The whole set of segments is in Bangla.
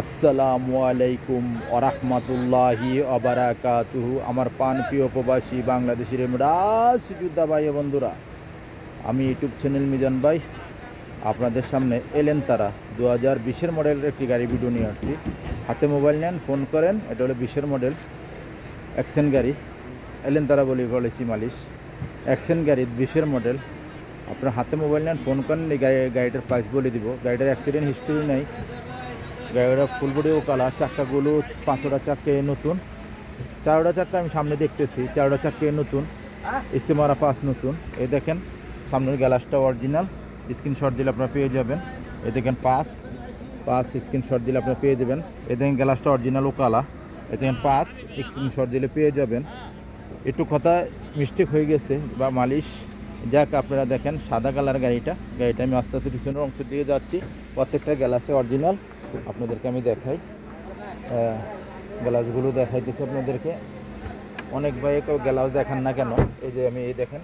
আসসালামু আলাইকুম ওরহমতুল্লাহি ওবারাকাতুহু। আমার প্রিয় প্রবাসী বাংলাদেশের রাজযোদ্ধা ভাই ও বন্ধুরা, আমি ইউটিউব চ্যানেল মিজান ভাই আপনাদের সামনে এলেন তারা 2020 মডেলের একটি গাড়ি ভিডিও নিয়ে আসছি। হাতে মোবাইল নেন, ফোন করেন। এটা হলো 20 মডেল অ্যাকশন গাড়ি, এলেন তারা বলেছি মালিশ অ্যাকশন গাড়ি 20 মডেল। আপনার হাতে মোবাইল নেন, ফোন করেন, এই গাড়িটার প্রাইস বলে দিব। গাড়িটার অ্যাক্সিডেন্ট হিস্ট্রি নেই, গাড়িটা ফুল বডিও কালার, চাক্কাগুলো 5টা চাক্কা নতুন, 4টা চাক্কা আমি সামনে দেখতেছি, 4টা চাক্কা নতুন, ইস্তেমারা 5 নতুন। এই দেখেন সামনের গ্লাসটা অরিজিনাল, স্ক্রিনশট দিলে আপনারা পেয়ে যাবেন। এই দেখেন পাঁচ স্ক্রিনশট দিলে আপনারা পেয়ে যাবেন। এই দেখেন গ্লাসটা অরিজিনাল ও কালা, এই দেখেন 5 স্ক্রিনশট দিলে পেয়ে যাবেন। একটু কথা মিস্টেক হয়ে গেছে বা মালিশ, যাক আপনারা দেখেন সাদা কালার গাড়িটা আমি আস্তে আস্তে পিছনের অংশ দিয়ে যাচ্ছি। প্রত্যেকটা গ্লাসে অরিজিনাল, আপনাদেরকে আমি দেখাই, গ্লাসগুলো দেখাইতেছি আপনাদেরকে। অনেক ভাই কেউ গ্লাস দেখান না কেন, এই যে আমি এই দেখেন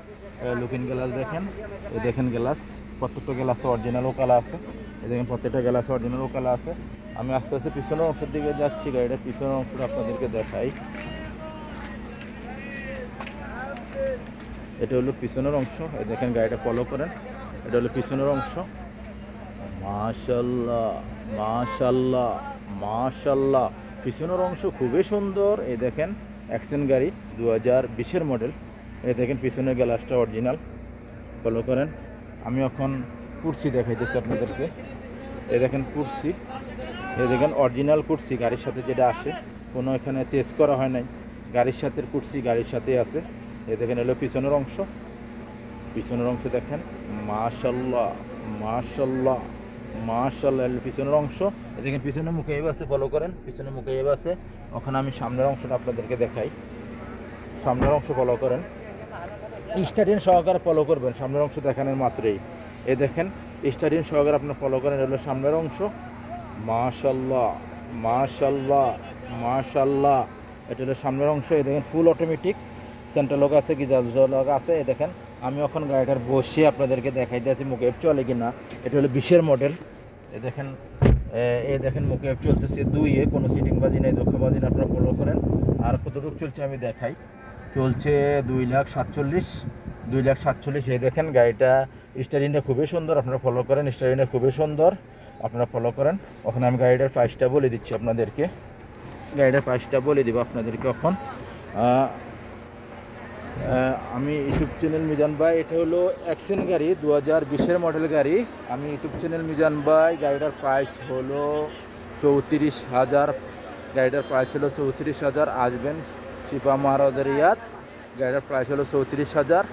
লুকিং গ্লাস দেখেন, এই দেখেন গ্লাস, প্রত্যেকটা গ্লাসে অরিজিনাল ও কালা আছে। এই দেখেন প্রত্যেকটা গ্লাসে অরিজিনাল ও কালা আছে। আমি আস্তে আস্তে পিছনের অংশের দিকে যাচ্ছি, গাড়িটার পিছনের অংশটা আপনাদেরকে দেখাই। এটা হলো পিছনের অংশ, এই দেখেন গাড়িটা ফলো করেন, এটা হলো পিছনের অংশ। মাশাল্লাহ মাশাল্লাহ মাশাল্লাহ, পিছনের অংশ খুবই সুন্দর। এই দেখেন অ্যাকশন গাড়ি 2020 মডেল। এই দেখেন পিছনের গ্লাসটা অরিজিনাল, ফলো করেন। আমি এখন কুরসি দেখাইতেছি আপনাদেরকে। এই দেখেন কুরসি, এই দেখেন অরিজিনাল কুরসি, গাড়ির সাথে যেটা আসে, কোনো এখানে চেঞ্জ করা হয় নাই, গাড়ির সাথে কুরসি গাড়ির সাথেই আছে। এই দেখেন এলো পিছনের অংশ, পিছনের অংশ দেখেন মাশাল্লাহ মাশাল্লাহ মাশাল্লাহ, এলো পিছনের অংশ। এই দেখেন পিছনে মুখে এবার আছে, ফলো করেন, পিছনে মুখে এবার আছে। ওখানে আমি সামনের অংশটা আপনাদেরকে দেখাই, সামনের অংশ ফলো করেন, স্টার্টিং সহকারে ফলো করবেন সামনের অংশ দেখানোর মাত্রই। এই দেখেন স্টার্টিং সহকারে আপনার ফলো করেন, হলো সামনের অংশ। মাশাল্লাহ মাশাল্লাহ মাশাল্লাহ, এটা হলো সামনের অংশ। এই দেখেন ফুল অটোমেটিক, সেন্ট্রাল লক আছে, কি লক আছে। এই দেখেন আমি এখন গাড়িটার বসে আপনাদেরকে দেখাইতেছি মুখে এফ চলে কিনা। এটা হলো 20 মডেল। এই দেখেন মুখে এফ চলতেছে 2-এ, কোনো সিটিং বাজি নেই, দক্ষবাজি নেই, আপনারা ফলো করেন। আর কতটুকু চলছে আমি দেখাই, চলছে 2,47,000। এই দেখেন গাড়িটা স্টারিংটা খুবই সুন্দর, আপনারা ফলো করেন, স্টারিংটা খুবই সুন্দর, আপনারা ফলো করেন। ওখানে আমি গাড়িটার প্রাইসটা বলে দিচ্ছি আপনাদেরকে, গাড়িটার প্রাইসটা বলে দিব আপনাদেরকে এখন। আমি ইউটিউব চ্যানেল মিজান ভাই, এটা হলো অ্যাকশন গাড়ি 2020 মডেল গাড়ি। আমি ইউটিউব চ্যানেল মিজান ভাই, গাড়িটার প্রাইস হলো 34,000, গাড়িটার প্রাইস হলো 34,000। আসবেন শিপা মারাদারিয়াত, গাড়িটার প্রাইস হলো 34,000।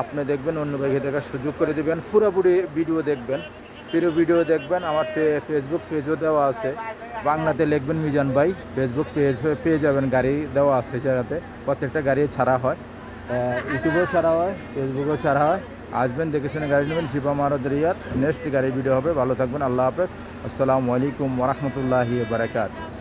আপনি দেখবেন, অন্য বাইকে দেখার সুযোগ করে দেবেন, পুরোপুরি ভিডিও দেখবেন, আমার ফেসবুক পেজও দেওয়া আছে, বাংলাতে লিখবেন মিজান ভাই, ফেসবুক পেজ পেয়ে যাবেন, গাড়ি দেওয়া আছে জায়গাতে, প্রত্যেকটা গাড়ি ছাড়া হয়, ইউটিউবেও ছাড়া হয়, ফেসবুকেও ছাড়া হয়। আসবেন, দেখে শুনে গাড়ি নেবেন। শিপা মারাদারিয়াত, নেক্সট গাড়ির ভিডিও হবে। ভালো থাকবেন, আল্লাহ হাফেজ, আসসালামু আলাইকুম ওরহমতুল্লাহি ওয়া বারাকাতুহু।